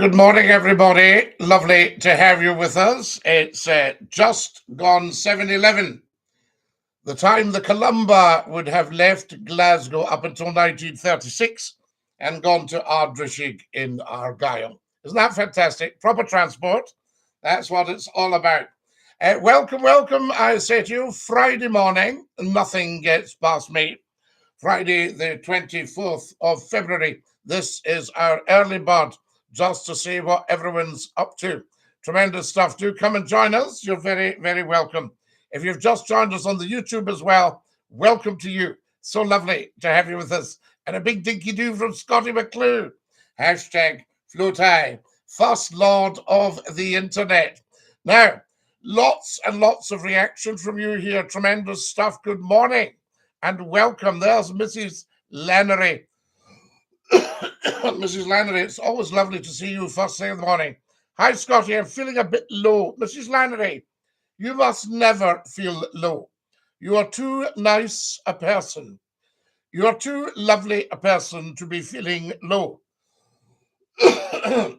Good morning, everybody. Lovely to have you with us. It's just gone 7:11. The time the Columba would have left Glasgow up until 1936 and gone to Ardrishig in Argyll. Isn't that fantastic? Proper transport. That's what it's all about. Welcome, I say to you, Friday morning. Nothing gets past me. Friday, the 24th of February. This is our early bird, just to see what everyone's up to. Tremendous stuff. Do come and join us. You're very, very welcome. If you've just joined us on the YouTube as well, welcome to you. So lovely to have you with us. And a big dinky-doo from Scottie McCLUE. Hashtag float high. First Lord of the Internet. Now, lots and lots of reaction from you here. Tremendous stuff. Good morning and welcome. There's Mrs. Lannery. Mrs. Lannery, it's always lovely to see you first thing in the morning. Hi, Scottie, I'm feeling a bit low. Mrs. Lannery, you must never feel low. You are too nice a person. You are too lovely a person to be feeling low.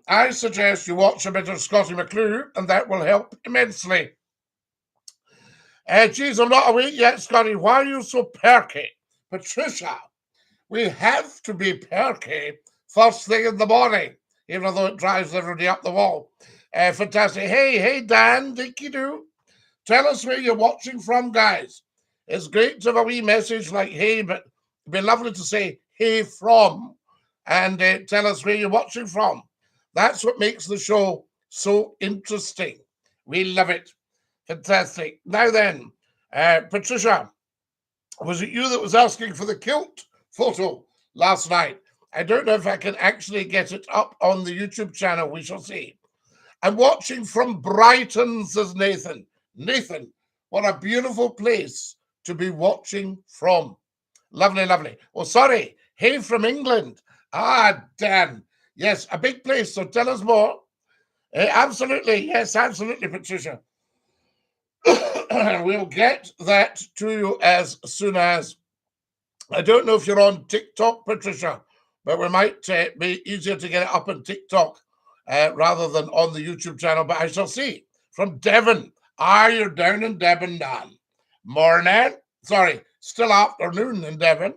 I suggest you watch a bit of Scottie McCLUE, and that will help immensely. Geez, I'm not awake yet, Scottie. Why are you so perky? Patricia, we have to be perky first thing in the morning, even though it drives everybody up the wall. Fantastic. Hey, Dan, DINKY-DOO. Tell us where you're watching from, guys. It's great to have a wee message like hey, but it'd be lovely to say hey from and tell us where you're watching from. That's what makes the show so interesting. We love it. Fantastic. Now then, Patricia, was it you that was asking for the kilt photo last night? I don't know if I can actually get it up on the YouTube channel. We shall see. I'm watching from Brighton, says Nathan. Nathan, what a beautiful place to be watching from. Lovely, lovely. Oh, sorry. Hey, from England. Ah, Dan. Yes, a big place. So tell us more. Absolutely. Yes, absolutely, Patricia. We'll get that to you as soon as. I don't know if you're on TikTok, Patricia, but we might be easier to get it up on TikTok rather than on the YouTube channel. But I shall see. From Devon. You're down in Devon, Dan. Morning. Sorry, still afternoon in Devon.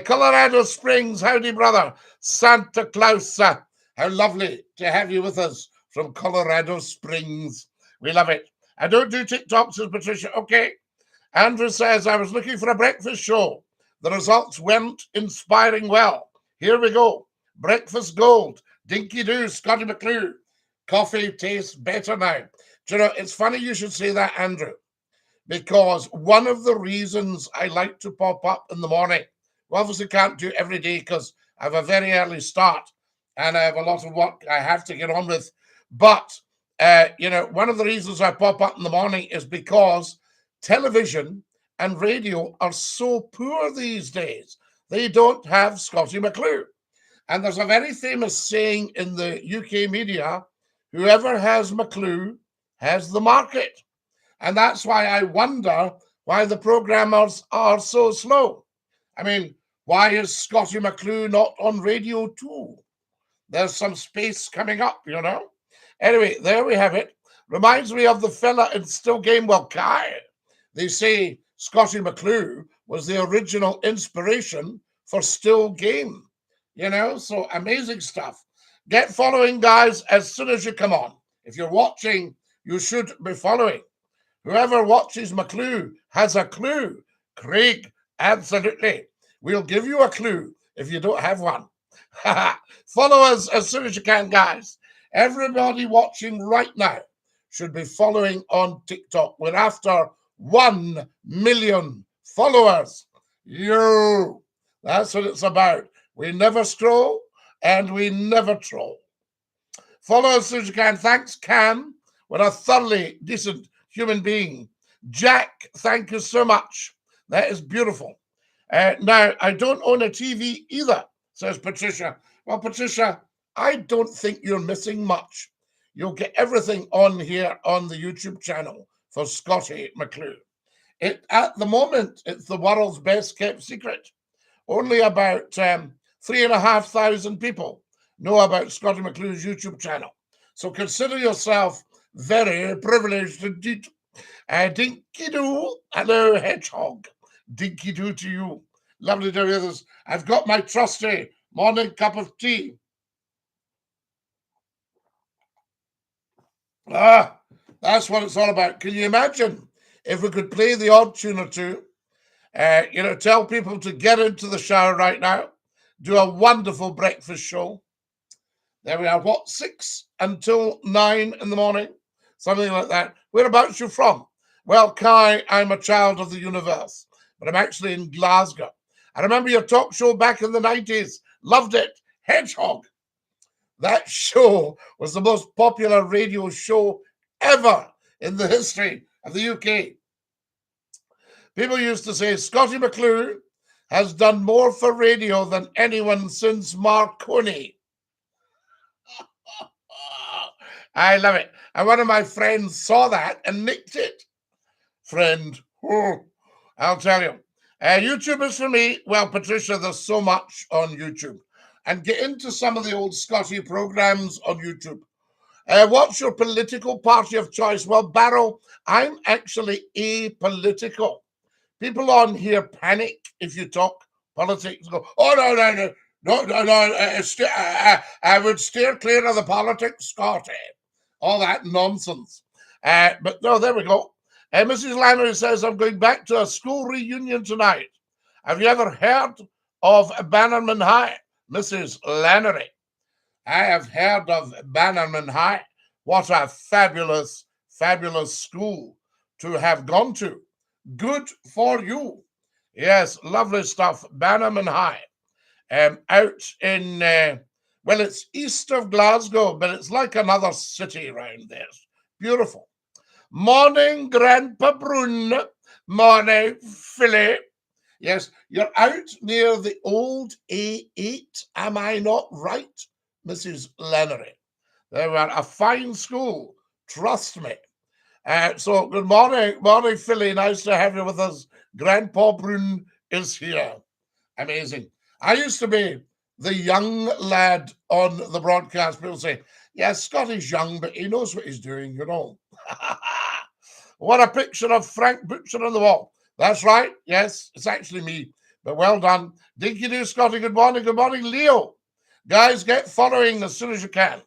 Colorado Springs. Howdy, brother. Santa Claus. How lovely to have you with us from Colorado Springs. We love it. I don't do TikTok, says Patricia. Okay. Andrew says, I was looking for a breakfast show. The results weren't inspiring well. Here we go. Breakfast gold. DINKY-DOO, Scottie McCLUE. Coffee tastes better now. Do you know, it's funny you should say that, Andrew, because one of the reasons I like to pop up in the morning, we obviously can't do it every day because I have a very early start and I have a lot of work I have to get on with. But, one of the reasons I pop up in the morning is because television and radio are so poor these days. They don't have Scottie McCLUE. And there's a very famous saying in the UK media, whoever has McCLUE has the market. And that's why I wonder why the programmers are so slow. I mean, why is Scottie McCLUE not on radio too? There's some space coming up, you know. Anyway, there we have it. Reminds me of the fella in Still Game. Well, Kai, they say Scottie McCLUE was the original inspiration for Still Game. You know, so amazing stuff. Get following, guys, as soon as you come on. If you're watching, you should be following. Whoever watches McCLUE has a clue. Craig, absolutely. We'll give you a clue if you don't have one. Follow us as soon as you can, guys. Everybody watching right now should be following on TikTok. We're after 1 million followers. Yo, that's what it's about. We never scroll and we never troll. Follow us as soon as you can. Thanks, Cam. What a thoroughly decent human being. Jack, thank you so much. That is beautiful. Now, I don't own a TV either, says Patricia. Well, Patricia, I don't think you're missing much. You'll get everything on here on the YouTube channel for Scottie McCLUE. At the moment, it's the world's best kept secret. Only about 3,500 people know about Scottie McCLUE's YouTube channel. So consider yourself very privileged indeed. Dinky-Doo, hello hedgehog. Dinky-Doo to you. Lovely to have you with us. I've got my trusty morning cup of tea. That's what it's all about. Can you imagine if we could play the odd tune or two? Tell people to get into the shower right now. Do a wonderful breakfast show. There we are. 6 until 9 in the morning? Something like that. Whereabouts you from? Well, Kai, I'm a child of the universe, but I'm actually in Glasgow. I remember your talk show back in the 90s. Loved it. Hedgehog. That show was the most popular radio show ever in the history of the UK. People used to say Scottie McCLUE has done more for radio than anyone since Marconi. I love it. And one of my friends saw that and nicked it. Friend, I'll tell you. YouTube is for me. Well, Patricia, there's so much on YouTube. And get into some of the old Scottie programs on YouTube. What's your political party of choice? Well, Barrow, I'm actually apolitical. People on here panic if you talk politics. Go, oh, no. I would steer clear of the politics, Scottie. All that nonsense. But no, there we go. Mrs. Lannery says, I'm going back to a school reunion tonight. Have you ever heard of Bannerman High? Mrs. Lannery. I have heard of Bannerman High. What a fabulous, fabulous school to have gone to. Good for you. Yes, lovely stuff. Bannerman High. Out in, well, it's east of Glasgow, but it's like another city around there. Beautiful. Morning, Grandpa Brun. Morning, Philly. Yes, you're out near the old A8. Am I not right, Mrs. Lannery? They were a fine school. Trust me. So good morning, Philly. Nice to have you with us. Grandpa Brun is here. Amazing. I used to be the young lad on the broadcast. People say, yeah, Scottie's young, but he knows what he's doing, you know. What a picture of Frank Butcher on the wall. That's right. Yes, it's actually me. But well done. Dinky-Doo, Scottie, good morning. Good morning, Leo. Guys, get following as soon as you can.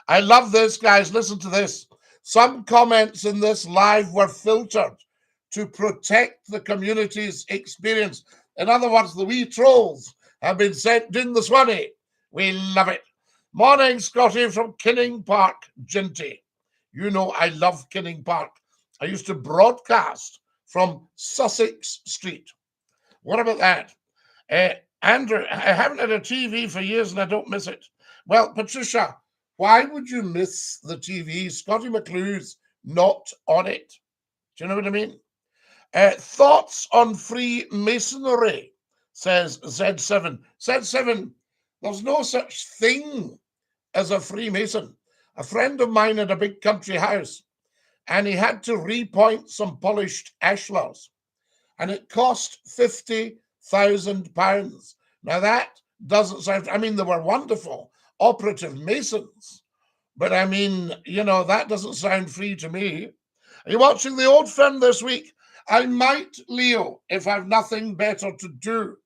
I love this, guys. Listen to this. Some comments in this live were filtered to protect the community's experience. In other words, the wee trolls have been sent in the Swanee. We love it. Morning, Scottie from Kinning Park, Ginty. You know I love Kinning Park. I used to broadcast from Sussex Street. What about that? Andrew, I haven't had a TV for years and I don't miss it. Well, Patricia, why would you miss the TV? Scottie McCLUE's not on it. Do you know what I mean? Thoughts on Freemasonry, says Z7. Z7, there's no such thing as a Freemason. A friend of mine had a big country house and he had to repoint some polished ashlars and it cost £50,000. Now that doesn't sound, I mean, they were wonderful operative masons, but I mean, you know, that doesn't sound free to me. Are you watching The Old Firm this week? I might, Leo, if I've nothing better to do.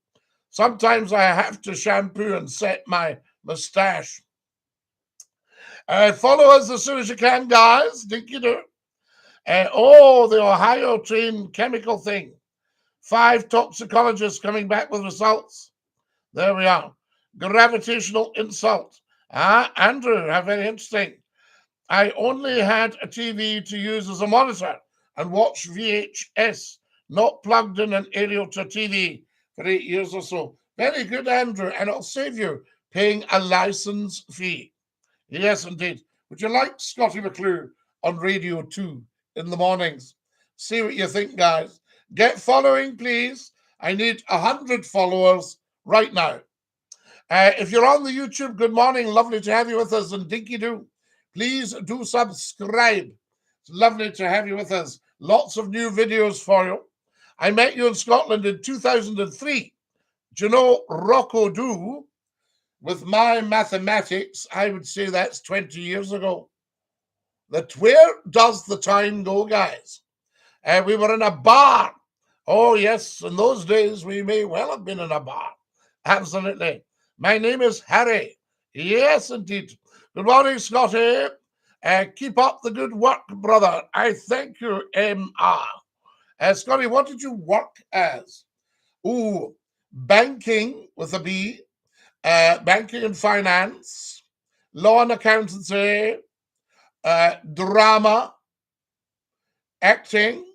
Sometimes I have to shampoo and set my mustache. Follow us as soon as you can, guys. Dinky-Doo. The Ohio train chemical thing. 5 toxicologists coming back with results. There we are. Gravitational insult. Andrew, how very interesting. I only had a TV to use as a monitor and watch VHS, not plugged in an aerial to TV for 8 years or so. Very good, Andrew, and it'll save you paying a license fee. Yes, indeed. Would you like Scottie McCLUE on Radio 2 in the mornings? See what you think, guys. Get following, please. I need 100 followers right now. If you're on the YouTube, good morning. Lovely to have you with us. And Dinky-Doo, please do subscribe. It's lovely to have you with us. Lots of new videos for you. I met you in Scotland in 2003. Do you know Rocco Doo? with my mathematics, I would say that's 20 years ago. That where does the time go, guys? We were in a bar. Oh, yes, in those days, we may well have been in a bar. Absolutely. My name is Harry. Yes, indeed. Good morning, Scotty. Keep up the good work, brother. I thank you, MR. Scotty, what did you work as? Ooh, banking with a B, banking and finance, law and accountancy, drama, acting,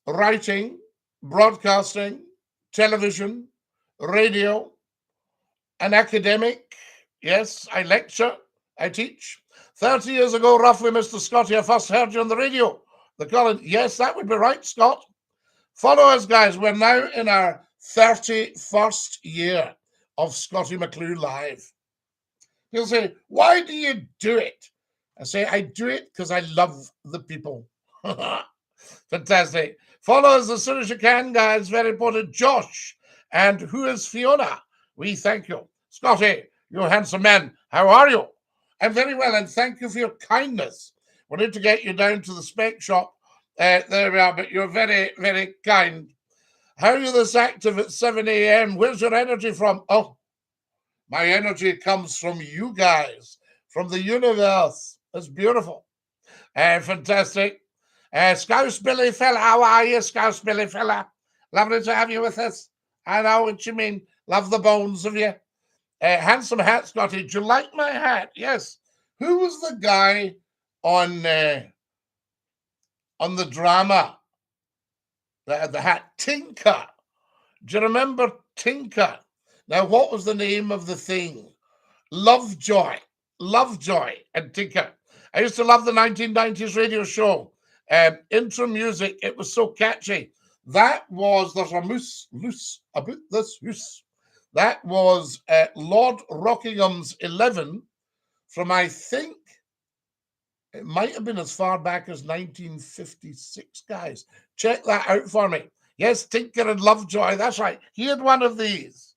writing, broadcasting, television, radio, an academic. Yes, I lecture, I teach. 30 years ago, roughly, Mr. Scotty, I first heard you on the radio. The Colin, yes, that would be right, Scott. Follow us, guys. We're now in our 31st year of Scottie McClue Live. He'll say, why do you do it? I say, I do it because I love the people. Fantastic. Follow us as soon as you can, guys. Very important. Josh. And who is Fiona? We thank you. Scotty, you handsome man. How are you? I'm very well, and thank you for your kindness. We need to get you down to the spec shop. There we are, but you're very, very kind. How are you this active at 7 a.m.? Where's your energy from? Oh, my energy comes from you guys, from the universe. It's beautiful. Fantastic. Scouse Billy fella, how are you, Scouse Billy fella? Lovely to have you with us. I know what you mean. Love the bones of you. Handsome hat, Scotty. Do you like my hat? Yes. Who was the guy on the drama? The hat, Tinker. Do you remember Tinker? Now, what was the name of the thing? Lovejoy and Tinker. I used to love the 1990s radio show. Intro music, it was so catchy. That was, there's a moose loose about this hoose. That was Lord Rockingham's 11 from, I think, it might have been as far back as 1956, guys. Check that out for me. Yes, Tinker and Lovejoy, that's right. He had one of these.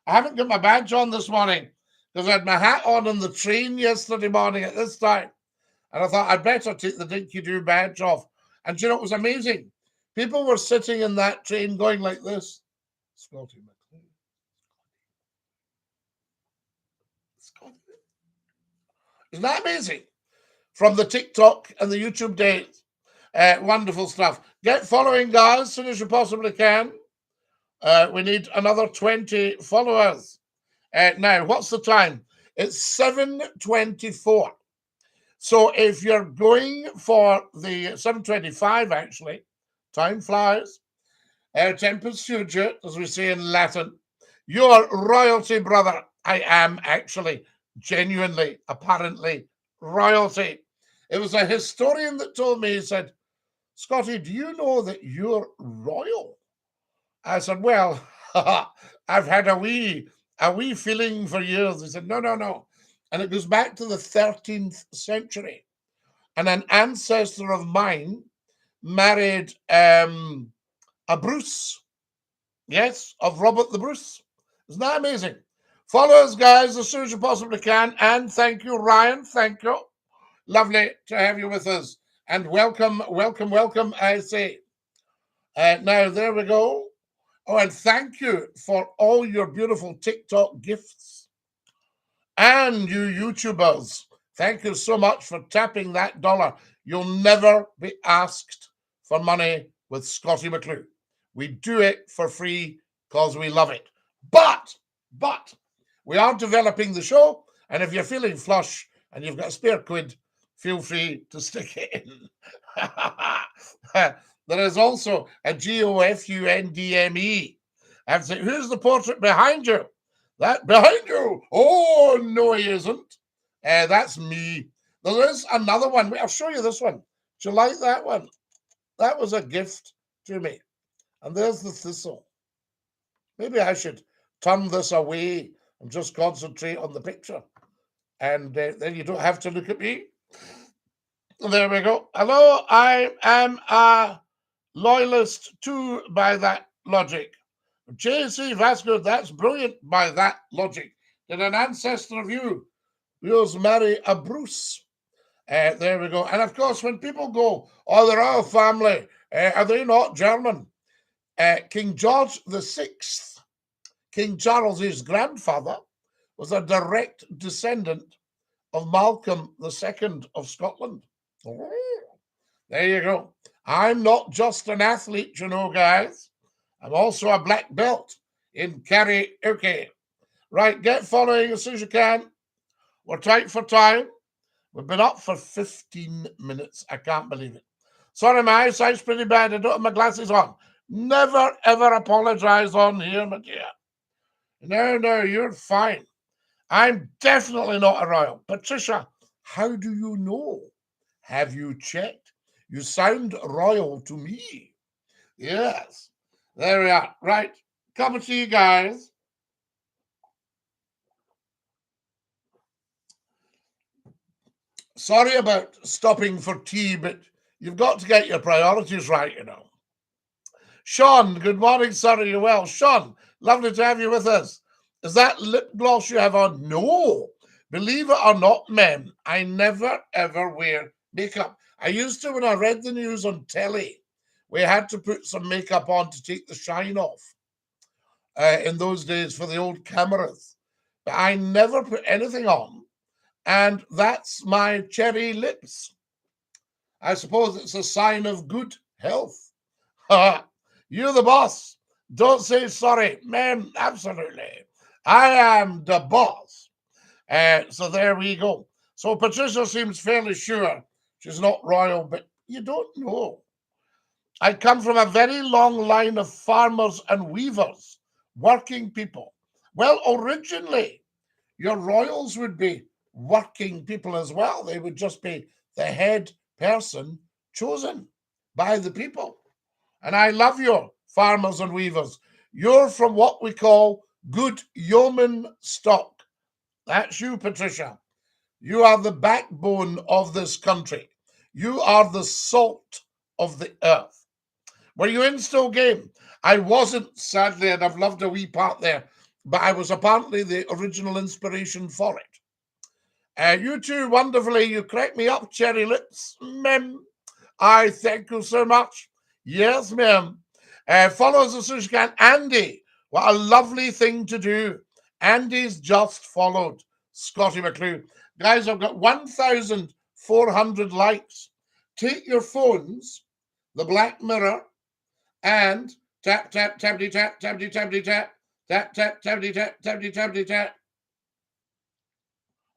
I haven't got my badge on this morning because I had my hat on the train yesterday morning at this time. And I thought I'd better take the Dinky-Doo badge off. And you know, it was amazing. People were sitting in that train going like this. Scottie McClue. Scottie. Isn't that amazing? From the TikTok and the YouTube days. Wonderful stuff. Get following, guys, as soon as you possibly can. We need another 20 followers. Now, what's the time? It's 7:24. So if you're going for the 7:25, actually, time flies. Tempus fugit, as we say in Latin. Your royalty, brother. I am actually, genuinely, apparently, royalty. It was a historian that told me, he said, Scotty, do you know that you're royal? I said, well, I've had a wee feeling for years. He said, no. And it goes back to the 13th century. And an ancestor of mine married a Bruce. Yes, of Robert the Bruce. Isn't that amazing? Follow us, guys, as soon as you possibly can. And thank you, Ryan. Thank you. Lovely to have you with us. And welcome, I say. Now, there we go. Oh, and thank you for all your beautiful TikTok gifts. And you YouTubers, thank you so much for tapping that dollar. You'll never be asked for money with Scottie McClue. We do it for free because we love it. But we are developing the show, and if you're feeling flush and you've got a spare quid, feel free to stick it in. There is also a GOFUNDME. And say, who's the portrait behind you? That behind you? Oh, no, he isn't. That's me. There is another one. I'll show you this one. Do you like that one? That was a gift to me. And there's the thistle. Maybe I should turn this away and just concentrate on the picture. And then you don't have to look at me. There we go. Hello, I am a loyalist too by that logic. JC Vasco, that's brilliant by that logic. Did an ancestor of yours marry a Bruce? There we go. And of course, when people go, oh, the royal family, are they not German? King George VI, King Charles's grandfather, was a direct descendant of Malcolm II of Scotland. Oh, there you go. I'm not just an athlete, you know, guys. I'm also a black belt in karaoke. Right, get following as soon as you can. We're tight for time. We've been up for 15 minutes. I can't believe it. Sorry, my eyesight's pretty bad. I don't have my glasses on. Never, ever apologize on here, my dear. No, you're fine. I'm definitely not a royal. Patricia, how do you know? Have you checked? You sound royal to me. Yes. There we are. Right. Cup of tea, guys. Sorry about stopping for tea, but you've got to get your priorities right, you know. Sean, good morning, sir. Are you well? Sean, lovely to have you with us. Is that lip gloss you have on? No. Believe it or not, men, I never, ever wear makeup. I used to when I read the news on telly. We had to put some makeup on to take the shine off in those days for the old cameras. But I never put anything on. And that's my cherry lips. I suppose it's a sign of good health. You're the boss. Don't say sorry. Ma'am, absolutely. I am the boss. So there we go. So Patricia seems fairly sure she's not royal, but you don't know. I come from a very long line of farmers and weavers, working people. Well, originally, your royals would be working people as well. They would just be the head person chosen by the people. And I love your farmers and weavers. You're from what we call good yeoman stock. That's you, Patricia. You are the backbone of this country. You are the salt of the earth. Were you in Still Game? I wasn't, sadly, and I've loved a wee part there, but I was apparently the original inspiration for it. You two, wonderfully, you crack me up, cherry lips, ma'am. I thank you so much. Yes, ma'am. Follow us as soon as you can. Andy, what a lovely thing to do. Andy's just followed Scottie McClue. Guys, I've got 1,400 likes. Take your phones, the black mirror, and tap, tap, tappity, tap, tappity, tappity, tap, tap, tap, tappity, tap, tappity, tappity, tap.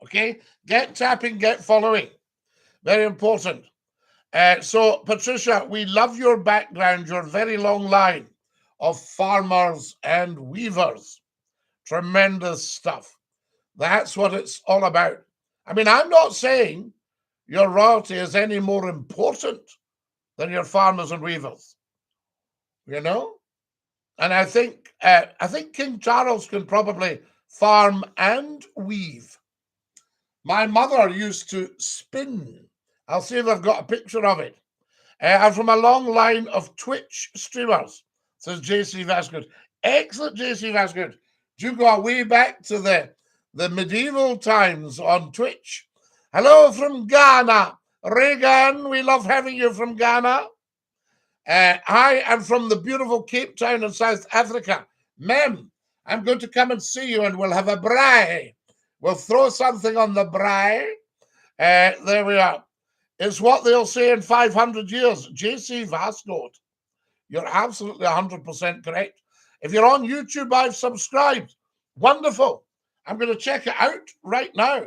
Okay? Get tapping, get following. Very important. So, Patricia, we love your background, your very long line of farmers and weavers. Tremendous stuff. That's what it's all about. I mean, I'm not saying your royalty is any more important than your farmers and weavers. You know? And I think King Charles can probably farm and weave. My mother used to spin. I'll see if I've got a picture of it. I'm from a long line of Twitch streamers, says JC Vasgood. Excellent, JC Vasgood. Do you go way back to the medieval times on Twitch? Hello from Ghana. Reagan, we love having you from Ghana. I am from the beautiful Cape Town in South Africa. Mem, I'm going to come and see you and we'll have a braai. We'll throw something on the braai. There we are. It's what they'll say in 500 years. JC Vasgood. You're absolutely 100% correct. If you're on YouTube, I've subscribed. Wonderful. I'm going to check it out right now.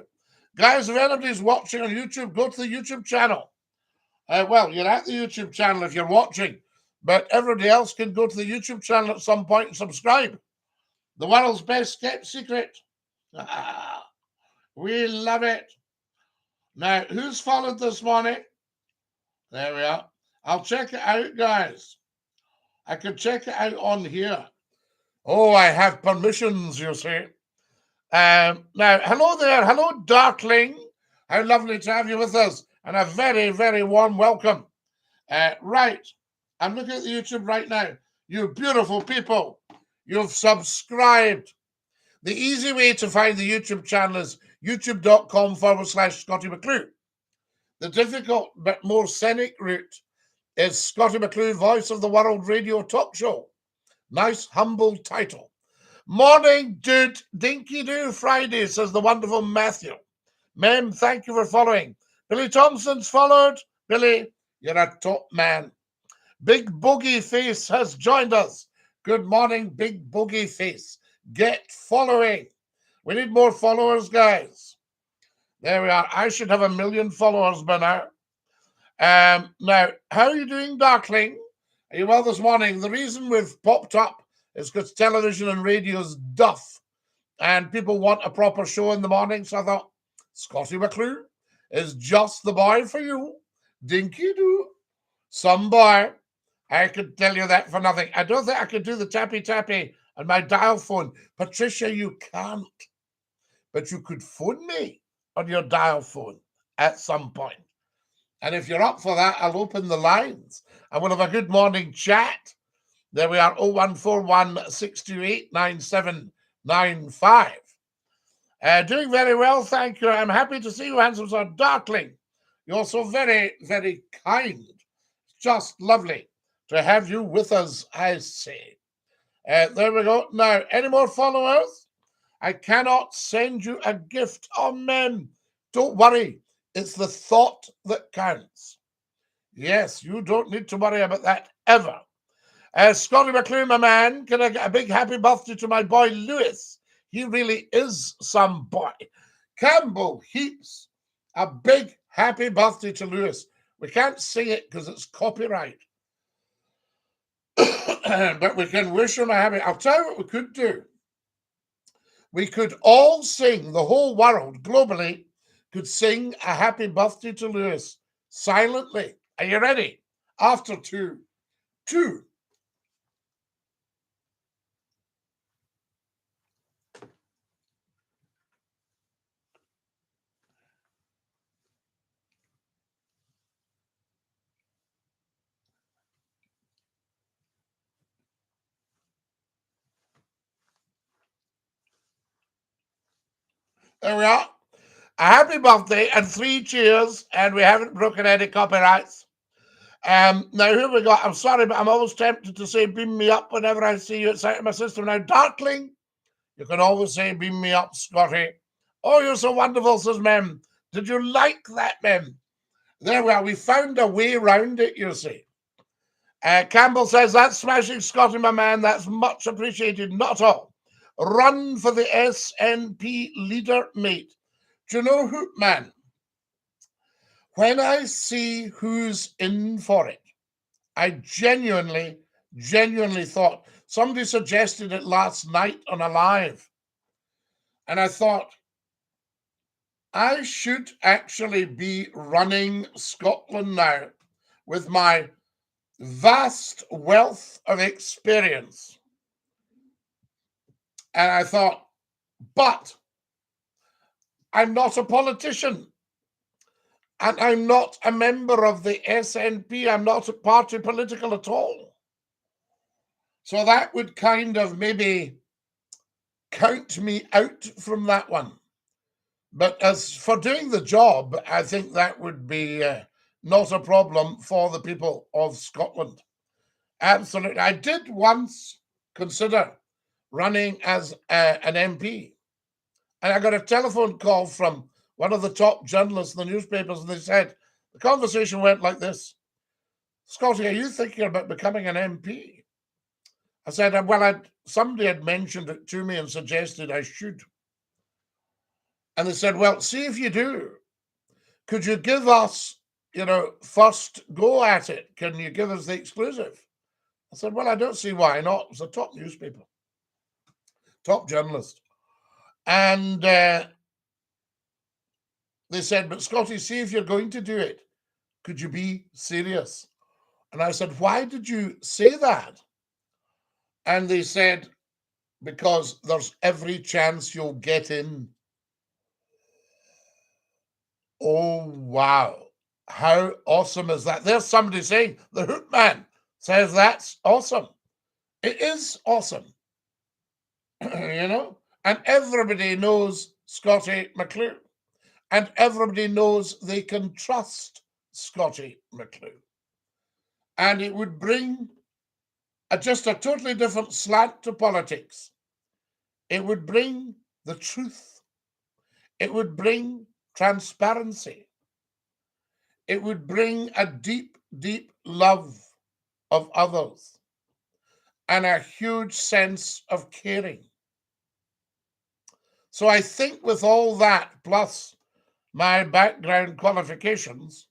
Guys, if anybody's watching on YouTube, go to the YouTube channel. Well, you're at the YouTube channel if you're watching, but everybody else can go to the YouTube channel at some point and subscribe. The world's best kept secret. We love it. Now, who's followed this morning? There we are. I'll check it out, guys. I can check it out on here. Oh, I have permissions, you see. Now, hello there. Hello, Darkling. How lovely to have you with us. And a very, very warm welcome. Right. I'm looking at the YouTube right now. You beautiful people. You've subscribed. The easy way to find the YouTube channel is youtube.com/Scottie McClue. The difficult but more scenic route is Scottie McClue, Voice of the World Radio Talk Show. Nice, humble title. Morning, dude. Dinky-Doo Friday, says the wonderful Matthew. Mem, thank you for following. Billy Thompson's followed. Billy, you're a top man. Big Boogie Face has joined us. Good morning, Big Boogie Face. Get following. We need more followers, guys. There we are. I should have 1 million followers by now. Now, how are you doing, Darkling? Are you well this morning? The reason we've popped up is because television and radio's duff, and people want a proper show in the morning. So I thought, Scottie McClue is just the boy for you. Dinky-Doo. Some boy. I could tell you that for nothing. I don't think I could do the tappy-tappy on my dial phone. Patricia, you can't. But you could phone me on your dial phone at some point. And if you're up for that, I'll open the lines and we'll have a good morning chat. There we are, 0141 628 9795. Doing very well, thank you. I'm happy to see you, handsome sir. Darkling, you're so very, very kind. Just lovely to have you with us, I say. There we go. Now, any more followers? I cannot send you a gift. Oh, men, don't worry. It's the thought that counts. Yes, you don't need to worry about that ever. Scottie McClue, my man, can I get a big happy birthday to my boy Lewis? He really is some boy. Campbell Heaps, a big happy birthday to Lewis. We can't sing it because it's copyright. But we can wish him a happy... I'll tell you what we could do. We could all sing, the whole world, globally, could sing a happy birthday to Lewis silently. Are you ready? After two. There we are. A happy birthday and 3 cheers, and we haven't broken any copyrights. Now, here we go. I'm sorry, but I'm always tempted to say beam me up whenever I see you outside of my system. Now, Darkling, you can always say beam me up, Scottie. Oh, you're so wonderful, says Mem. Did you like that, Mem? There we are. We found a way around it, you see. Campbell says, that's smashing, Scottie, my man. That's much appreciated. Not all. Run for the SNP leader, mate. Do you know, Hoopman, when I see who's in for it, I genuinely thought, somebody suggested it last night on a live, and I thought, I should actually be running Scotland now with my vast wealth of experience. And I thought, but I'm not a politician. And I'm not a member of the SNP. I'm not a party political at all. So that would kind of maybe count me out from that one. But as for doing the job, I think that would be not a problem for the people of Scotland. Absolutely. I did once consider running as an MP. And I got a telephone call from one of the top journalists in the newspapers, and they said, the conversation went like this: Scottie, are you thinking about becoming an MP? I said, well, somebody had mentioned it to me and suggested I should. And they said, well, see if you do. Could you give us, first go at it? Can you give us the exclusive? I said, well, I don't see why not. It's a top newspaper, top journalist. And they said, but Scottie, see if you're going to do it. Could you be serious? And I said, why did you say that? And they said, because there's every chance you'll get in. Oh, wow. How awesome is that? There's somebody saying, the Hoop Man says that's awesome. It is awesome. And everybody knows Scottie McClue. And everybody knows they can trust Scottie McClue. And it would bring just a totally different slant to politics. It would bring the truth. It would bring transparency. It would bring a deep, deep love of others and a huge sense of caring. So I think with all that, plus my background qualifications,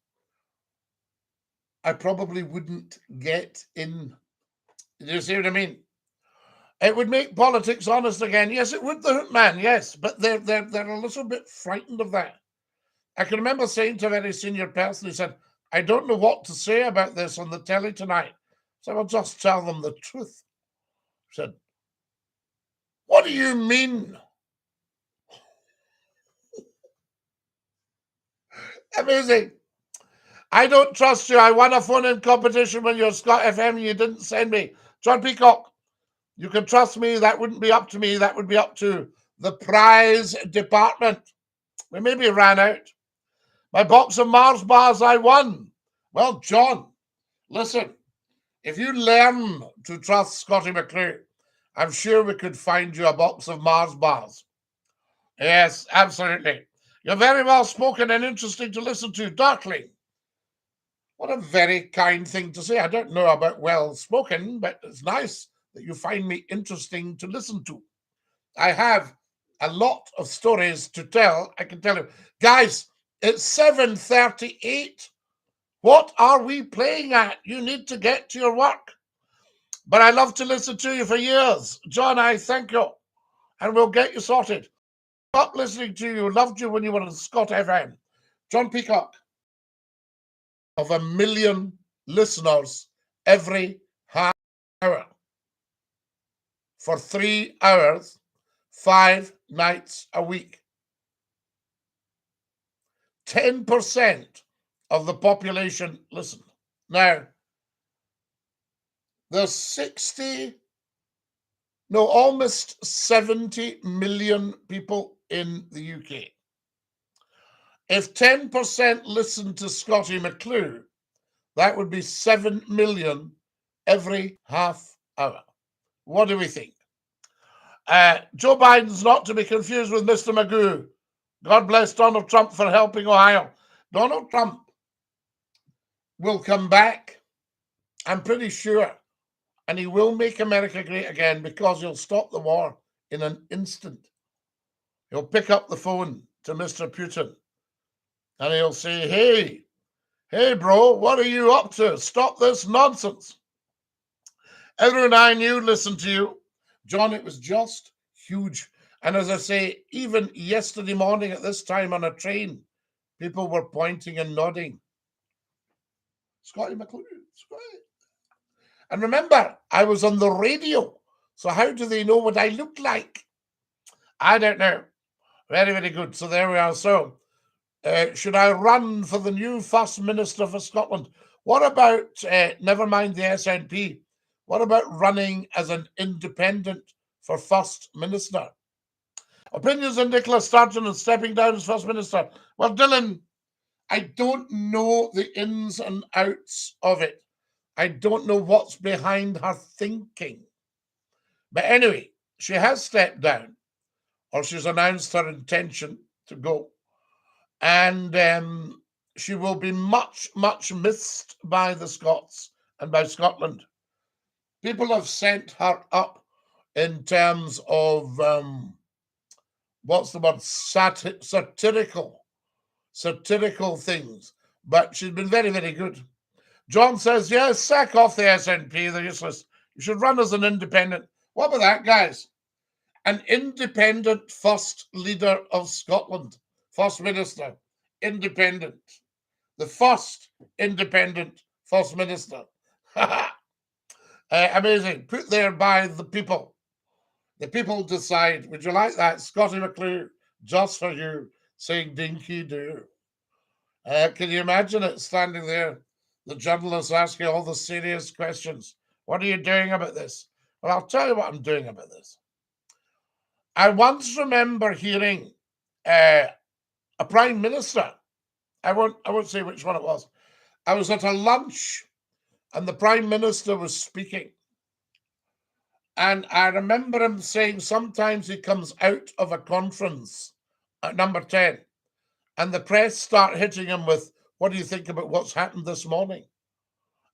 I probably wouldn't get in. Do you see what I mean? It would make politics honest again. Yes, it would, the hoot man, yes, but they're a little bit frightened of that. I can remember saying to a very senior person, he said, I don't know what to say about this on the telly tonight. So I'll just tell them the truth. He said, what do you mean? Amazing. I don't trust you. I won a phone-in competition when you're Scott FM and you didn't send me. John Peacock, you can trust me. That wouldn't be up to me. That would be up to the prize department. We maybe ran out. My box of Mars bars I won. Well, John, listen, if you learn to trust Scottie McClue, I'm sure we could find you a box of Mars bars. Yes, absolutely. You're very well spoken and interesting to listen to, Darkling. What a very kind thing to say. I don't know about well spoken, but it's nice that you find me interesting to listen to. I have a lot of stories to tell. I can tell you. Guys, it's 7:38. What are we playing at? You need to get to your work. But I love to listen to you for years. John, I thank you. And we'll get you sorted. Stop listening to you. Loved you when you were on Scott FM. John Peacock. Of 1 million listeners every half hour. For 3 hours, 5 nights a week. 10% of the population listen. Now, there's almost 70 million people in the UK. If 10% listen to Scottie McClue, that would be 7 million every half hour. What do we think? Joe Biden's not to be confused with Mr. Magoo. God bless Donald Trump for helping Ohio. Donald Trump will come back, I'm pretty sure, and he will make America great again because he'll stop the war in an instant. He'll pick up the phone to Mr. Putin and he'll say, hey, bro, what are you up to? Stop this nonsense. Everyone I knew listened to you. John, it was just huge. And as I say, even yesterday morning at this time on a train, people were pointing and nodding. Scottie McClue, Scottie. And remember, I was on the radio. So how do they know what I look like? I don't know. Very, very good. So there we are. So should I run for the new First Minister for Scotland? What about, never mind the SNP, what about running as an independent for First Minister? Opinions on Nicola Sturgeon and stepping down as First Minister. Well, Dylan, I don't know the ins and outs of it. I don't know what's behind her thinking. But anyway, she has stepped down, or she's announced her intention to go. And she will be much, much missed by the Scots and by Scotland. People have sent her up in terms of, what's the word, satirical things. But she's been very, very good. John says, yes, sack off the SNP, they're useless. You should run as an independent. What about that, guys? An independent first leader of Scotland. First Minister, independent. The first independent First Minister. Amazing. Put there by the people. The people decide. Would you like that? Scottie McClue, just for you, saying Dinky-Doo. Can you imagine it standing there? The journalists asking all the serious questions. What are you doing about this? Well, I'll tell you what I'm doing about this. I once remember hearing a prime minister. I won't say which one it was. I was at a lunch and the prime minister was speaking. And I remember him saying sometimes he comes out of a conference at number 10 and the press start hitting him with, what do you think about what's happened this morning?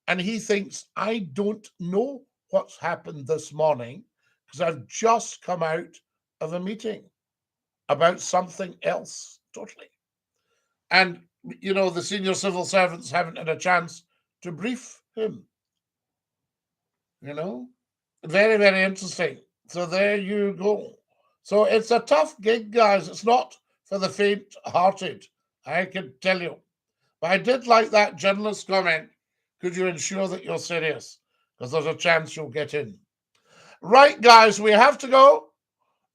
And he thinks, I don't know what's happened this morning because I've just come out of a meeting about something else totally. And, you know, the senior civil servants haven't had a chance to brief him. You know, very, very interesting. So there you go. So it's a tough gig, guys. It's not for the faint-hearted, I can tell you. But I did like that journalist comment. Could you ensure that you're serious? Because there's a chance you'll get in. Right, guys, we have to go.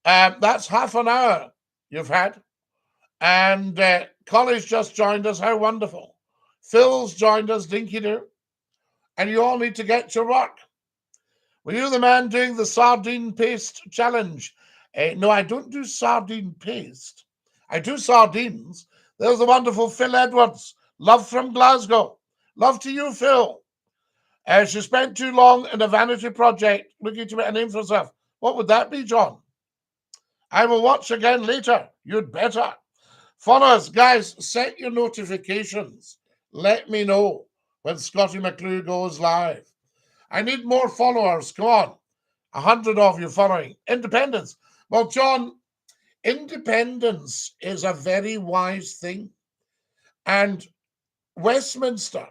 That's half an hour you've had. And Collie's just joined us. How wonderful. Phil's joined us, DINKY-DOO. And you all need to get to work. Were you the man doing the sardine paste challenge? No, I don't do sardine paste. I do sardines. There's the wonderful Phil Edwards. Love from Glasgow. Love to you, Phil. She spent too long in a vanity project looking to make a name for herself. What would that be, John? I will watch again later. You'd better. Follow us, guys. Set your notifications. Let me know when Scottie McClue goes live. I need more followers. Come on. 100 of you following. Independence. Well, John, independence is a very wise thing. And Westminster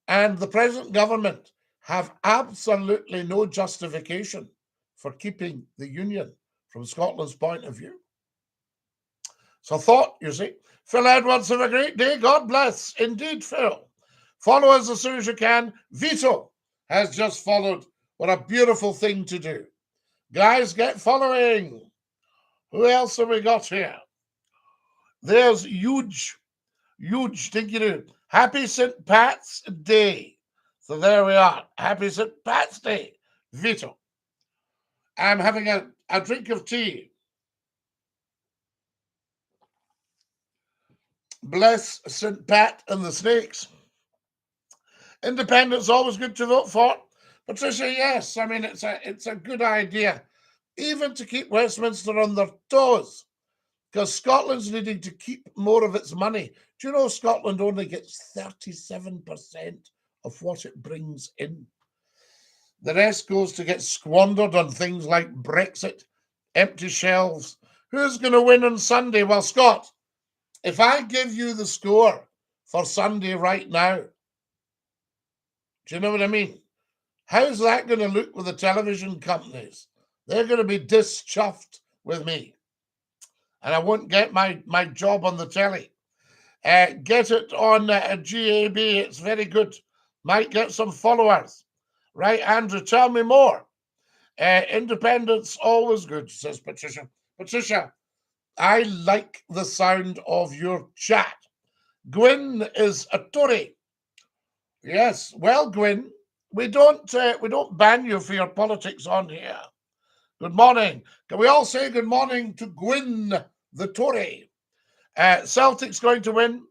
and the present government have absolutely no justification for keeping the union from Scotland's point of view. So thought, you see. Phil Edwards, have a great day. God bless. Indeed, Phil. Follow us as soon as you can. Vito has just followed. What a beautiful thing to do. Guys, get following. Who else have we got here? There's huge DINKY-DOO. Happy St. Pat's Day. So there we are. Happy St. Pat's Day. Vito. I'm having a drink of tea. Bless St. Pat and the snakes. Independence, always good to vote for. Patricia, yes. I mean, it's a good idea, even to keep Westminster on their toes, because Scotland's needing to keep more of its money. Do you know Scotland only gets 37% of what it brings in? The rest goes to get squandered on things like Brexit, empty shelves. Who's going to win on Sunday? Well, Scott, if I give you the score for Sunday right now, do you know what I mean? How's that going to look with the television companies? They're going to be dischuffed with me. And I won't get my job on the telly. Get it on GAB. It's very good. Might get some followers. Right, Andrew? Tell me more. Independence, always good, says Patricia. Patricia, I like the sound of your chat. Gwyn is a Tory. Yes, well, Gwyn, we don't ban you for your politics on here. Good morning. Can we all say good morning to Gwyn the Tory? Celtic's going to win.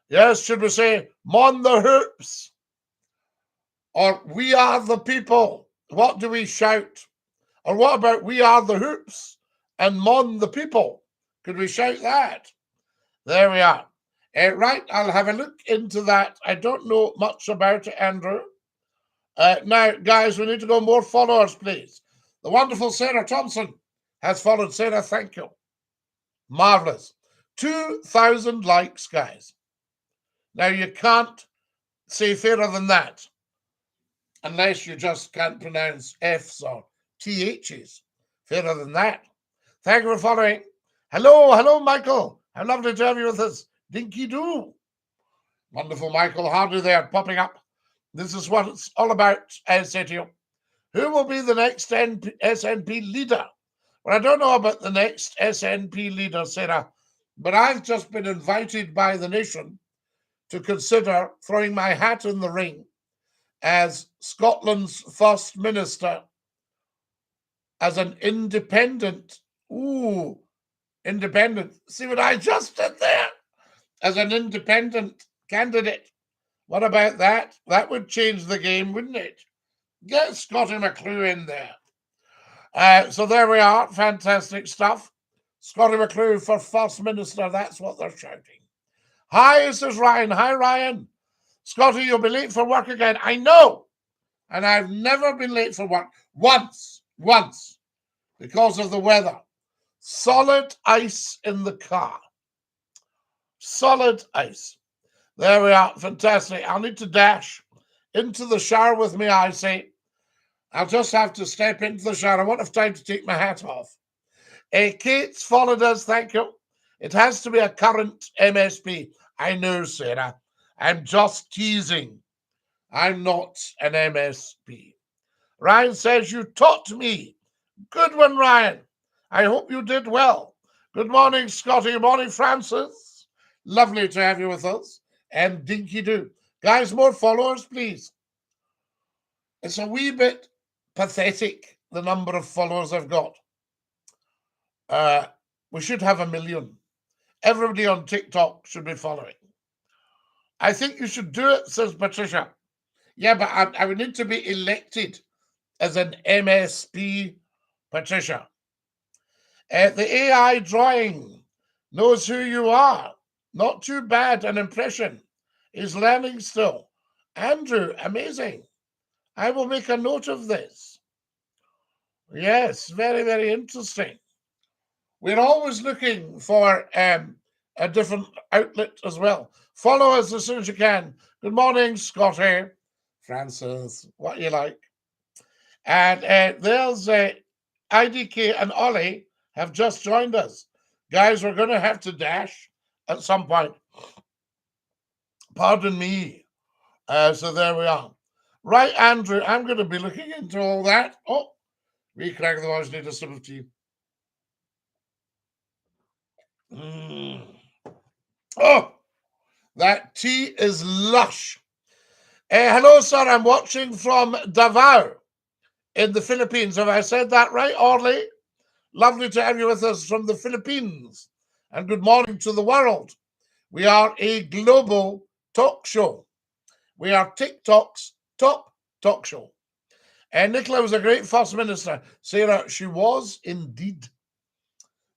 Yes, should we say Mon the Hoops? Or we are the people? What do we shout? Or what about we are the Hoops and Mon the people? Could we shout that? There we are. Right, I'll have a look into that. I don't know much about it, Andrew. Now, guys, we need to go more followers, please. The wonderful Sarah Thompson has followed. Sarah, thank you. Marvellous. 2,000 likes, guys. Now, you can't say fairer than that unless you just can't pronounce F's or TH's. Fairer than that. Thank you for following. Hello, Michael. How lovely to have you with us. DINKY-DOO. Wonderful Michael Hardy there popping up. This is what it's all about, I say to you. Who will be the next SNP leader? Well, I don't know about the next SNP leader, Sarah, but I've just been invited by the nation to consider throwing my hat in the ring as Scotland's First Minister as an independent Ooh, independent. See what I just did there? As an independent candidate. What about that? That would change the game, wouldn't it? Get Scottie McCLUE in there. So there we are. Fantastic stuff. Scottie McCLUE for First Minister. That's what they're shouting. Hi, this is Ryan. Hi, Ryan. Scottie, you'll be late for work again. I know. And I've never been late for work. Once. Because of the weather. Solid ice in the car. Solid ice. There we are. Fantastic. I'll need to dash into the shower with me, I say. I'll just have to step into the shower. I won't have time to take my hat off. Kate's followed us. Thank you. It has to be a current MSP. I know, Sarah. I'm just teasing. I'm not an MSP. Ryan says, you taught me. Good one, Ryan. I hope you did well. Good morning, Scottie. Good morning, Francis. Lovely to have you with us. And DINKY-DOO. Guys, more followers, please. It's a wee bit pathetic, the number of followers I've got. We should have 1 million. Everybody on TikTok should be following. I think you should do it, says Patricia. Yeah, but I would need to be elected as an MSP, Patricia. The AI drawing knows who you are. Not too bad an impression. Is learning still. Andrew, amazing. I will make a note of this. Yes, very, very interesting. We're always looking for a different outlet as well. Follow us as soon as you can. Good morning, Scottie. Francis, what you like. And there's IDK and Ollie have just joined us. Guys, we're going to have to dash at some point. Pardon me. So there we are. Right, Andrew, I'm going to be looking into all that. Oh, we crack the voice, need a sip of tea. Oh, that tea is lush. Hello, sir. I'm watching from Davao in the Philippines. Have I said that right, Orly? Lovely to have you with us from the Philippines. And good morning to the world. We are a global talk show. We are TikTok's top talk show. And Nicola was a great First Minister. Sarah, she was indeed.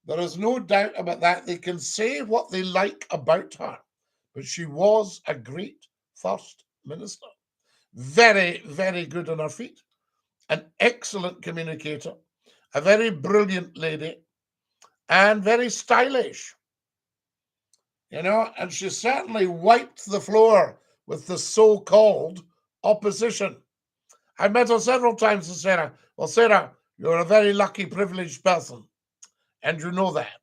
There is no doubt about that. They can say what they like about her, but she was a great First Minister. Very, very good on her feet. An excellent communicator. A very brilliant lady. And very stylish. You know, and she certainly wiped the floor with the so-called opposition. I met her several times and Sarah, well, Sarah, you're a very lucky, privileged person. And you know that.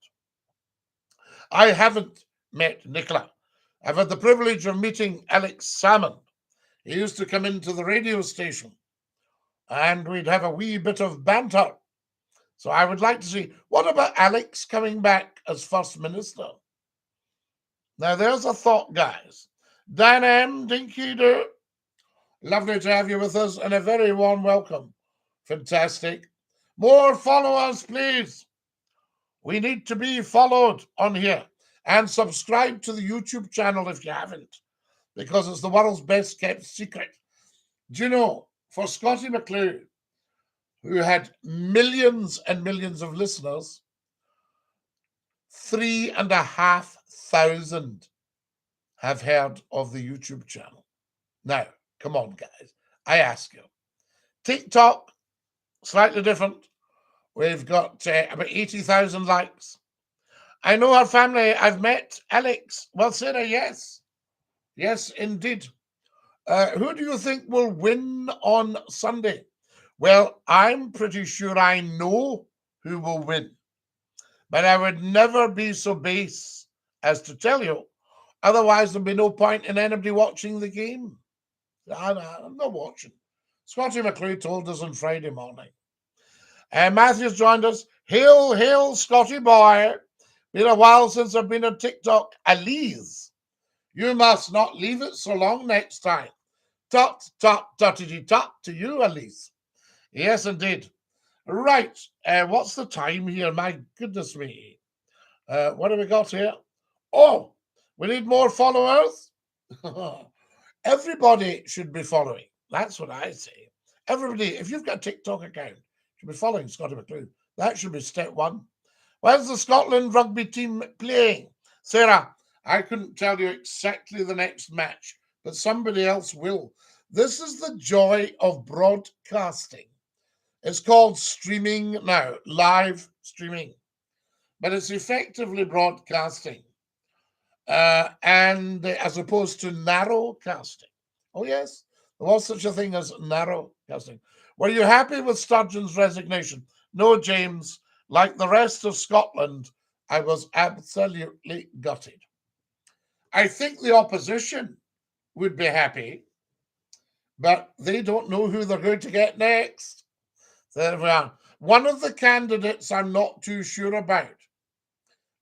I haven't met Nicola. I've had the privilege of meeting Alex Salmon. He used to come into the radio station and we'd have a wee bit of banter. So I would like to see, what about Alex coming back as First Minister? Now there's a thought, guys. Dan M, DINKY-DOO. Lovely to have you with us and a very warm welcome. Fantastic. More followers, please. We need to be followed on here and subscribe to the YouTube channel if you haven't, because it's the world's best kept secret. Do you know, for Scottie McCLUE, who had millions and millions of listeners, 3,500 have heard of the YouTube channel. Now, come on, guys. I ask you. TikTok, slightly different. We've got about 80,000 likes. I know our family. I've met Alex. Well, Sarah, yes. Yes, indeed. Who do you think will win on Sunday? Well, I'm pretty sure I know who will win. But I would never be so base as to tell you. Otherwise, there'd be no point in anybody watching the game. I'm not watching. Scottie McCLUE told us on Friday morning. Matthew's joined us. Hail, hail, Scottie boy. Been a while since I've been on TikTok. Elise, you must not leave it so long next time. Tot, tot, tottity tot to you, Elise. Yes, indeed. Right. What's the time here? My goodness me. What have we got here? Oh, we need more followers. Everybody should be following. That's what I say. Everybody, if you've got a TikTok account, should be following Scottie McClue. That should be step one. Where's the Scotland rugby team playing? Sarah, I couldn't tell you exactly the next match, but somebody else will. This is the joy of broadcasting. It's called streaming now, live streaming, but it's effectively broadcasting, and as opposed to narrow casting. Oh yes, there was such a thing as narrow casting. Were you happy with Sturgeon's resignation? No, James. Like the rest of Scotland, I was absolutely gutted. I think the opposition would be happy, but they don't know who they're going to get next. There we are. One of the candidates I'm not too sure about.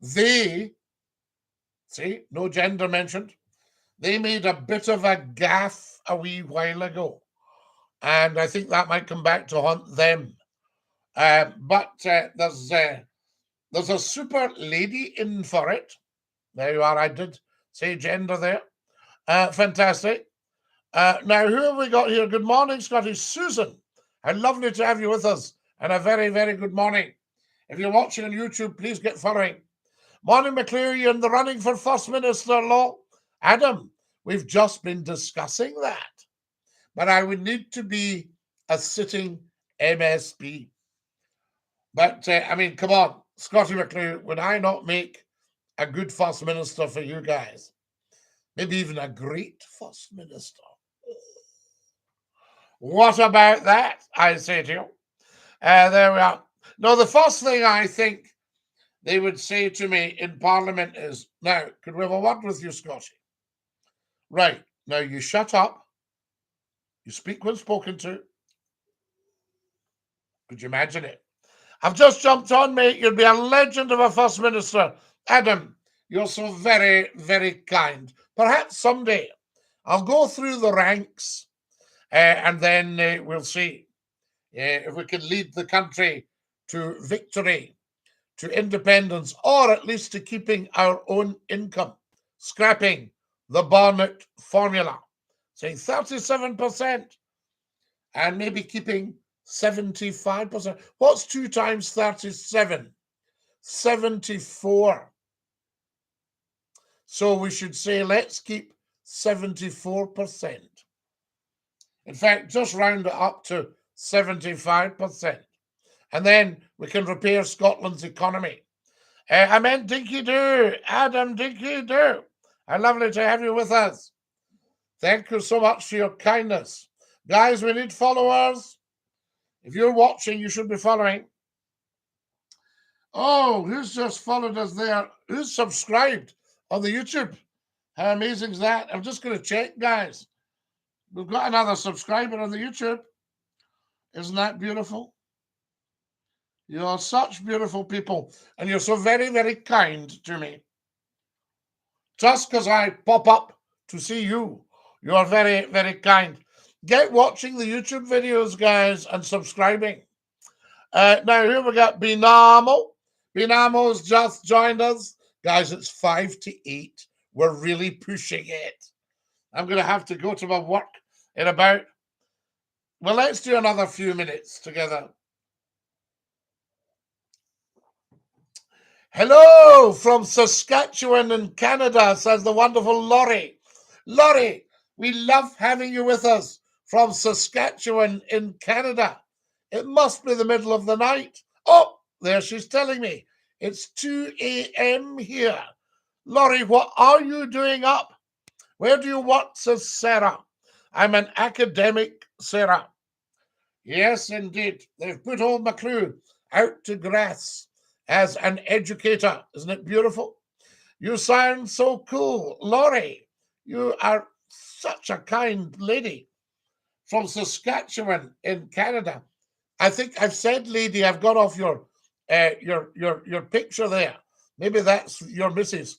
They, see, no gender mentioned, they made a bit of a gaffe a wee while ago. And I think that might come back to haunt them. But there's a super lady in for it. There you are. I did say gender there. Fantastic. Now, who have we got here? Good morning, Scotty. Susan. How lovely to have you with us. And a very, very good morning. If you're watching on YouTube, please get following. Morning, McCLUE. You're in the running for First Minister Law. Adam, we've just been discussing that. But I would need to be a sitting MSP. But, I mean, come on, Scottie McCLUE, would I not make a good First Minister for you guys? Maybe even a great First Minister. What about that, I say to you? There we are. No, the first thing I think they would say to me in Parliament is, now, could we have a word with you, Scotty? Right, now you shut up. You speak when spoken to. Could you imagine it? I've just jumped on, mate. You'd be a legend of a First Minister. Adam, you're so very, very kind. Perhaps someday I'll go through the ranks and then we'll see if we can lead the country to victory, to independence, or at least to keeping our own income, scrapping the Barnett formula, saying 37%, and maybe keeping 75%. What's 2 times 37? 74. So we should say, let's keep 74%. In fact, just round it up to 75%. And then we can repair Scotland's economy. I meant DINKY-DOO. Adam, DINKY-DOO. How lovely to have you with us. Thank you so much for your kindness. Guys, we need followers. If you're watching, you should be following. Oh, who's just followed us there? Who's subscribed on the YouTube? How amazing is that? I'm just going to check, guys. We've got another subscriber on the YouTube. Isn't that beautiful? You're such beautiful people, and you're so very, very kind to me. Just because I pop up to see you, you're very, very kind. Get watching the YouTube videos, guys, and subscribing. Now, here we got Binamo. Binamo's just joined us. Guys, it's 5 to 8. We're really pushing it. I'm going to have to go to my work in about, well, let's do another few minutes together. Hello from Saskatchewan in Canada, says the wonderful Laurie. Laurie, we love having you with us from Saskatchewan in Canada. It must be the middle of the night. Oh, there she's telling me. It's 2 a.m. here. Laurie, what are you doing up? Where do you work, says Sarah. I'm an academic, Sarah. Yes, indeed. They've put old McCLUE out to grass as an educator. Isn't it beautiful? You sound so cool. Laurie, you are such a kind lady from Saskatchewan in Canada. I think I've said, lady, I've got off your picture there. Maybe that's your missus.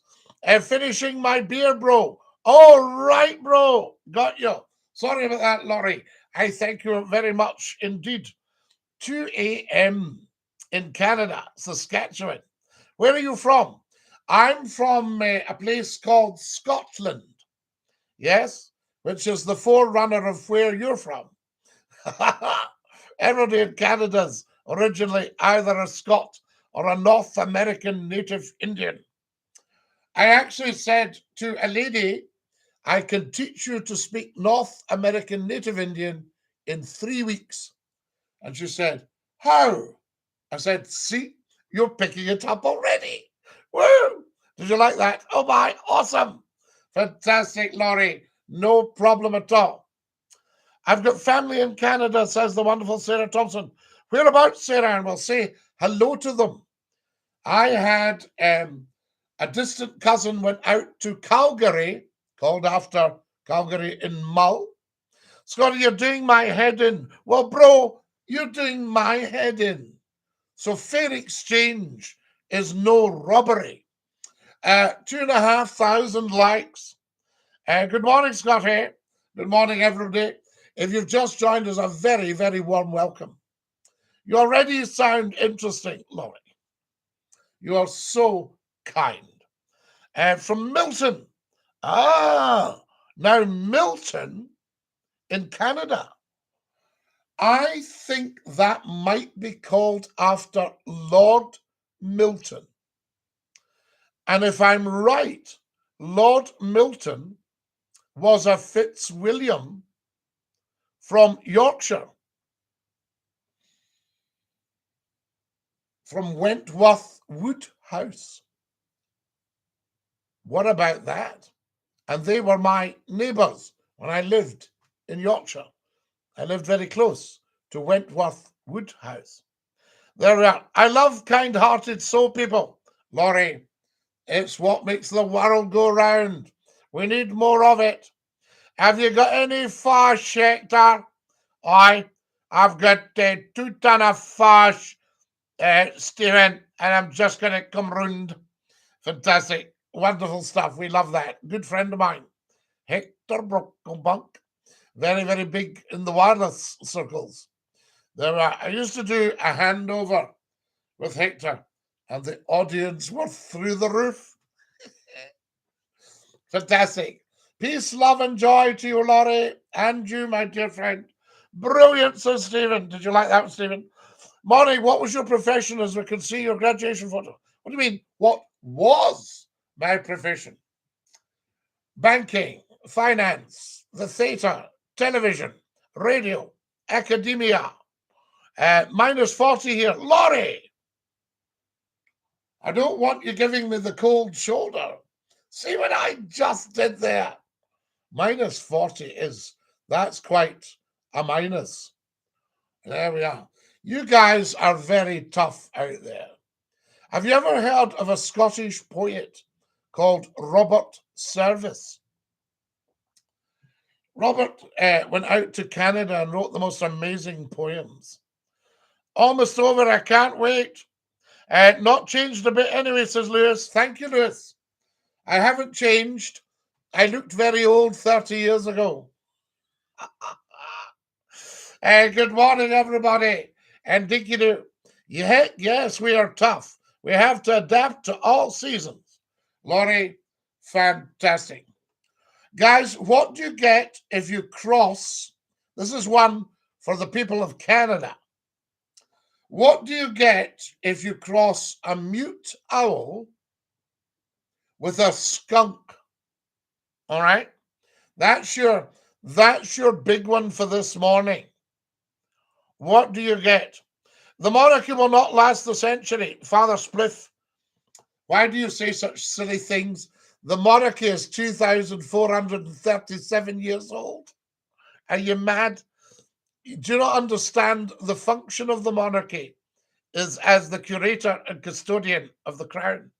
Finishing my beer, bro. All right, bro. Got you. Sorry about that, Laurie. I thank you very much indeed. 2 a.m. in Canada, Saskatchewan. Where are you from? I'm from a place called Scotland. Yes, which is the forerunner of where you're from. Everybody in Canada's originally either a Scot or a North American native Indian. I actually said to a lady, I can teach you to speak North American native Indian in 3 weeks. And she said, how? I said, see, you're picking it up already. Woo! Did you like that? Oh my, awesome. Fantastic, Laurie. No problem at all. I've got family in Canada, says the wonderful Sarah Thompson. Whereabouts, Sarah? And we'll say hello to them. I had a distant cousin went out to Calgary, called after Calgary in Mull. Scotty, you're doing my head in. Well, bro, you're doing my head in. So fair exchange is no robbery. 2,500 likes. Good morning, Scotty. Good morning, everybody. If you've just joined us, a very, very warm welcome. You already sound interesting, Laurie. You are so kind. From Milton. Now Milton in Canada. I think that might be called after Lord Milton. And if I'm right, Lord Milton was a Fitzwilliam from Yorkshire, from Wentworth Woodhouse. What about that? And they were my neighbours when I lived in Yorkshire. I lived very close to Wentworth Woodhouse. There we are. I love kind-hearted soul people. Laurie, it's what makes the world go round. We need more of it. Have you got any fash, Hector? I've got 2 ton of fash, Stephen, and I'm just going to come round. Fantastic. Wonderful stuff. We love that. Good friend of mine, Hector Brocklebank. Very, very big in the wireless circles. I used to do a handover with Hector, and the audience were through the roof. Fantastic. Peace, love, and joy to you, Laurie, and you, my dear friend. Brilliant, Sir Stephen. Did you like that, Stephen? Morning, what was your profession, as we can see your graduation photo? What do you mean, what was my profession? Banking, finance, the theatre, television, radio, academia. Minus 40 here. Laurie, I don't want you giving me the cold shoulder. See what I just did there? Minus 40 that's quite a minus. There we are. You guys are very tough out there. Have you ever heard of a Scottish poet called Robert Service? Robert went out to Canada and wrote the most amazing poems. Almost over. I can't wait. Not changed a bit anyway, says Lewis. Thank you, Lewis. I haven't changed. I looked very old 30 years ago. Good morning, everybody. And DINKY-DOO. Yes, we are tough. We have to adapt to all seasons. Laurie, fantastic. Guys, what do you get if you cross? This is one for the people of Canada. What do you get if you cross a mute owl with a skunk? All right? That's your big one for this morning. What do you get? The monarchy will not last the century. Father Spliff, why do you say such silly things? The monarchy is 2,437 years old. Are you mad? Do you not understand the function of the monarchy is as the curator and custodian of the crown?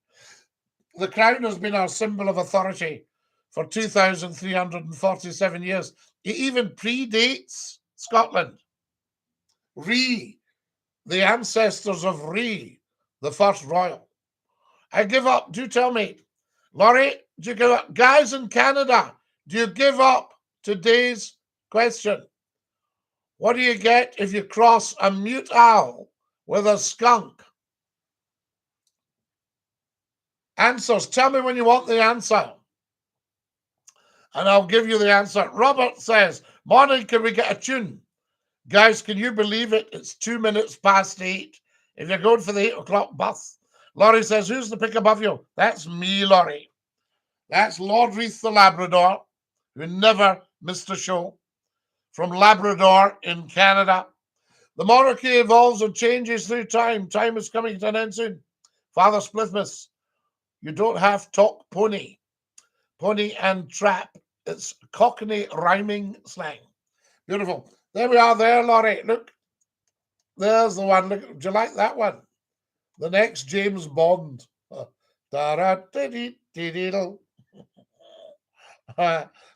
The crown has been our symbol of authority for 2,347 years. It even predates Scotland. The ancestors of the first royal. I give up. Do tell me. Laurie, do you give up? Guys in Canada, do you give up today's question? What do you get if you cross a mute owl with a skunk? Answers. Tell me when you want the answer, and I'll give you the answer. Robert says, morning, can we get a tune? Guys, can you believe it? It's 2 minutes past 8. If you're going for the 8 o'clock bus. Laurie says, who's the pick above you? That's me, Laurie. That's Lord Reith the Labrador, who never missed a show, from Labrador in Canada. The monarchy evolves and changes through time. Time is coming to an end soon. Father Splithmas, you don't have talk pony. Pony and trap. It's Cockney rhyming slang. Beautiful. There we are there, Laurie. Look. There's the one. Look, do you like that one? The next James Bond.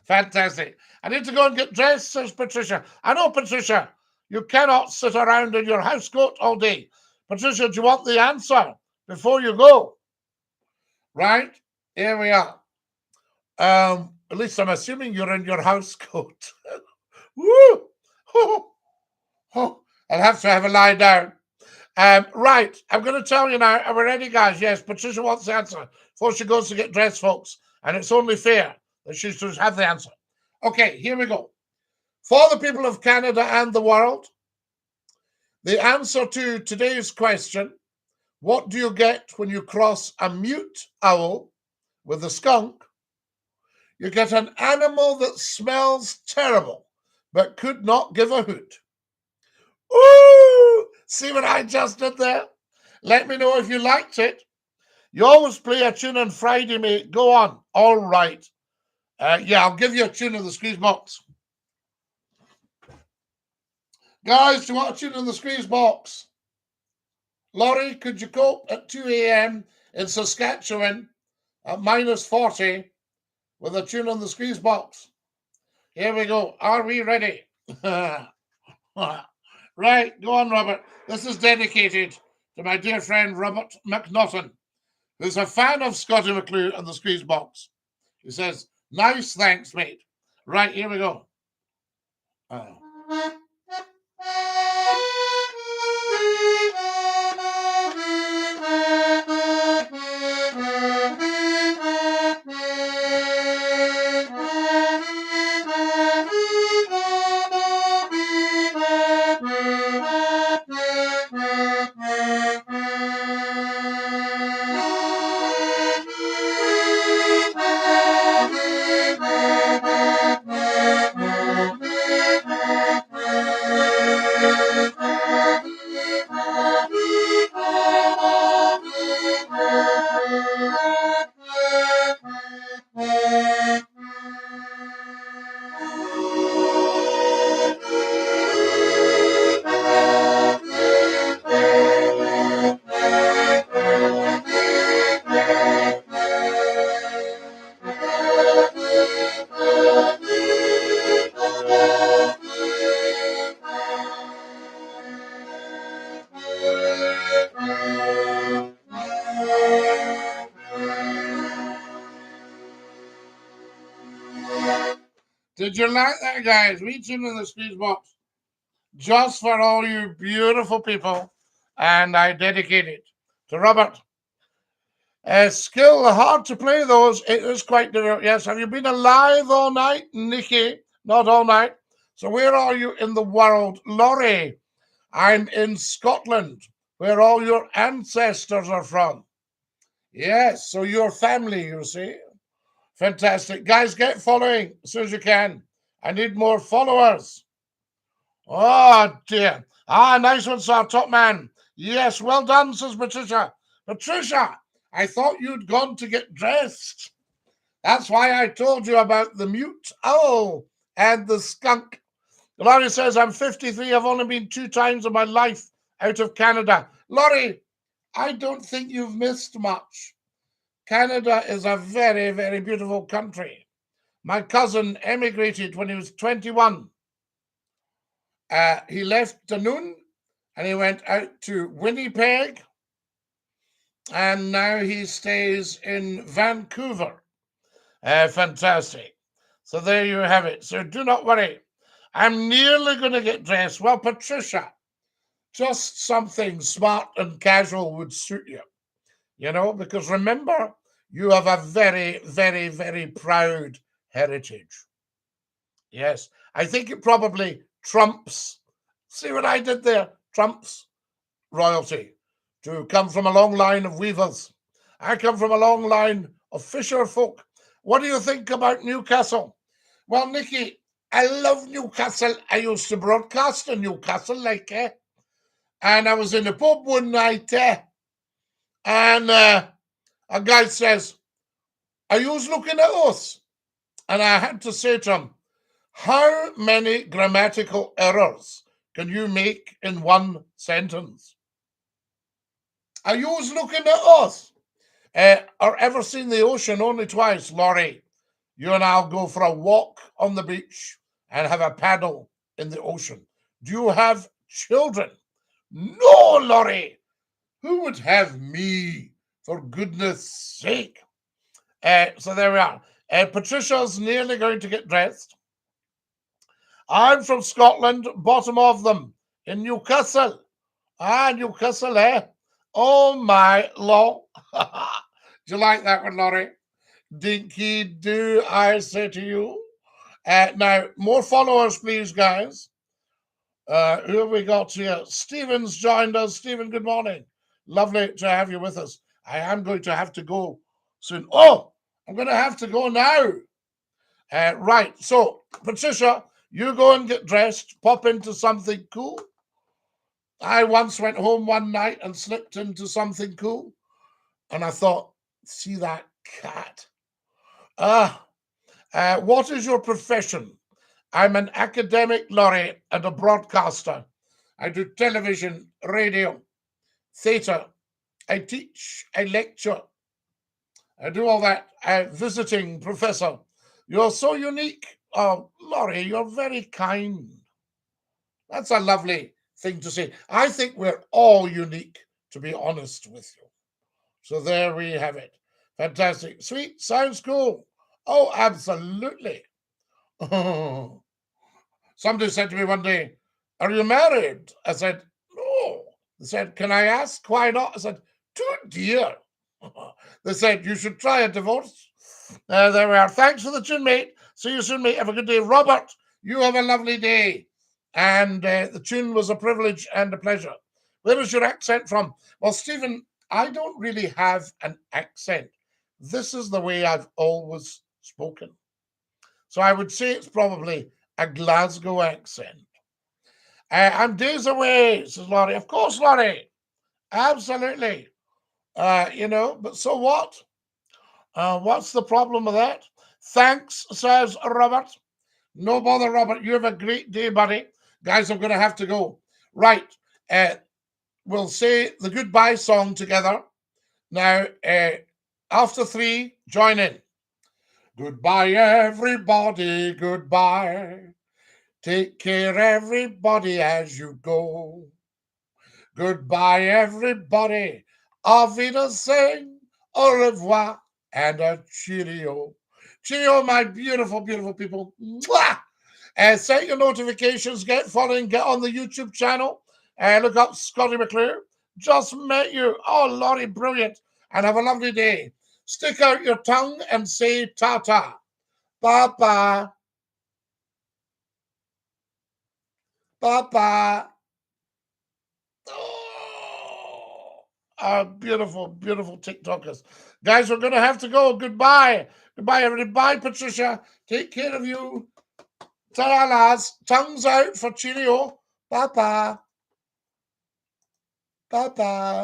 Fantastic. I need to go and get dressed, says Patricia. I know, Patricia. You cannot sit around in your house coat all day. Patricia, do you want the answer before you go? Right? Here we are. At least I'm assuming you're in your house coat. Woo! I'll have to have a lie down. Right, I'm going to tell you now. Are we ready, guys? Yes, Patricia wants the answer before she goes to get dressed, folks. And it's only fair that she should have the answer. Okay, here we go. For the people of Canada and the world, the answer to today's question, what do you get when you cross a mute owl with a skunk? You get an animal that smells terrible, but could not give a hoot. Ooh! See what I just did there? Let me know if you liked it. You always play a tune on Friday, mate. Go on. All right. Yeah, I'll give you a tune in the squeeze box. Guys, do you want a tune in the squeeze box? Laurie, could you cope at 2 a.m. in Saskatchewan at -40 with a tune on the squeeze box? Here we go. Are we ready? Right, go on, Robert. This is dedicated to my dear friend Robert McNaughton, who's a fan of Scottie McClue and the squeeze box. He says, nice, thanks, mate. Right, here we go. Did you like that, guys? Reach into the squeeze box. Just for all you beautiful people. And I dedicate it to Robert. Skill, hard to play those. It is quite difficult. Yes. Have you been alive all night, Nikki? Not all night. So where are you in the world? Laurie, I'm in Scotland, where all your ancestors are from. Yes, so your family, you see. Fantastic. Guys, get following as soon as you can. I need more followers. Oh, dear. Ah, nice one, sir. Top man. Yes, well done, says Patricia. Patricia, I thought you'd gone to get dressed. That's why I told you about the mute owl and the skunk. Laurie says, I'm 53. I've only been 2 times in my life out of Canada. Laurie, I don't think you've missed much. Canada is a very, very beautiful country. My cousin emigrated when he was 21. He left Dunoon and he went out to Winnipeg. And now he stays in Vancouver. Fantastic. So there you have it. So do not worry. I'm nearly going to get dressed. Well, Patricia, just something smart and casual would suit you, because remember, you have a very, very, very proud heritage. Yes, I think it probably trumps, see what I did there? Trumps royalty to come from a long line of weavers. I come from a long line of fisher folk. What do you think about Newcastle? Well, Nikki, I love Newcastle. I used to broadcast in Newcastle, and I was in a pub one night, and a guy says, "Are you looking at us?" And I had to say to him, "How many grammatical errors can you make in one sentence? Are you looking at us? Or ever seen the ocean only twice, Laurie? You and I'll go for a walk on the beach and have a paddle in the ocean. Do you have children?" "No, Laurie. Who would have me, for goodness sake?" So there we are. Patricia's nearly going to get dressed. I'm from Scotland, bottom of them, in Newcastle. Newcastle, eh? Oh, my law. Do you like that one, Laurie? Dinky-Doo, I say to you. Now, more followers, please, guys. Who have we got here? Stephen's joined us. Stephen, good morning. Lovely to have you with us. I am going to have to go soon. Oh, I'm going to have to go now. Right. So, Patricia, you go and get dressed. Pop into something cool. I once went home one night and slipped into something cool. And I thought, see that cat? What is your profession? I'm an academic, Laurie, and a broadcaster. I do television, radio, theatre. I teach, I lecture. I do all that. Visiting professor. You're so unique. Oh, Laurie, you're very kind. That's a lovely thing to say. I think we're all unique, to be honest with you. So there we have it. Fantastic. Sweet. Sounds cool. Oh, absolutely. Somebody said to me one day, "Are you married?" I said, "No." They said, "Can I ask why not?" I said, "Too dear." They said, "You should try a divorce." There we are. Thanks for the tune, mate. See you soon, mate. Have a good day. Robert, you have a lovely day. And the tune was a privilege and a pleasure. Where is your accent from? Well, Stephen, I don't really have an accent. This is the way I've always spoken. So I would say it's probably a Glasgow accent. I'm days away, says Laurie. Of course, Laurie. Absolutely. But so what? What's the problem with that? Thanks, says Robert. No bother, Robert. You have a great day, buddy. Guys, I'm going to have to go. Right. We'll say the goodbye song together. Now, after 3, join in. Goodbye, everybody. Goodbye. Take care, everybody, as you go. Goodbye, everybody. Auf Wiedersehen, au revoir, and a cheerio. Cheerio, my beautiful, beautiful people. Mwah! Set your notifications, get following, get on the YouTube channel. Look up Scottie McClue. Just met you. Oh, Laurie, brilliant. And have a lovely day. Stick out your tongue and say ta-ta. Bye-bye. Bye-bye. Beautiful, beautiful TikTokers. Guys, we're going to have to go. Goodbye. Goodbye, everybody. Bye, Patricia. Take care of you. Ta-ra, lads. Tongues out for cheerio. Bye-bye. Bye-bye.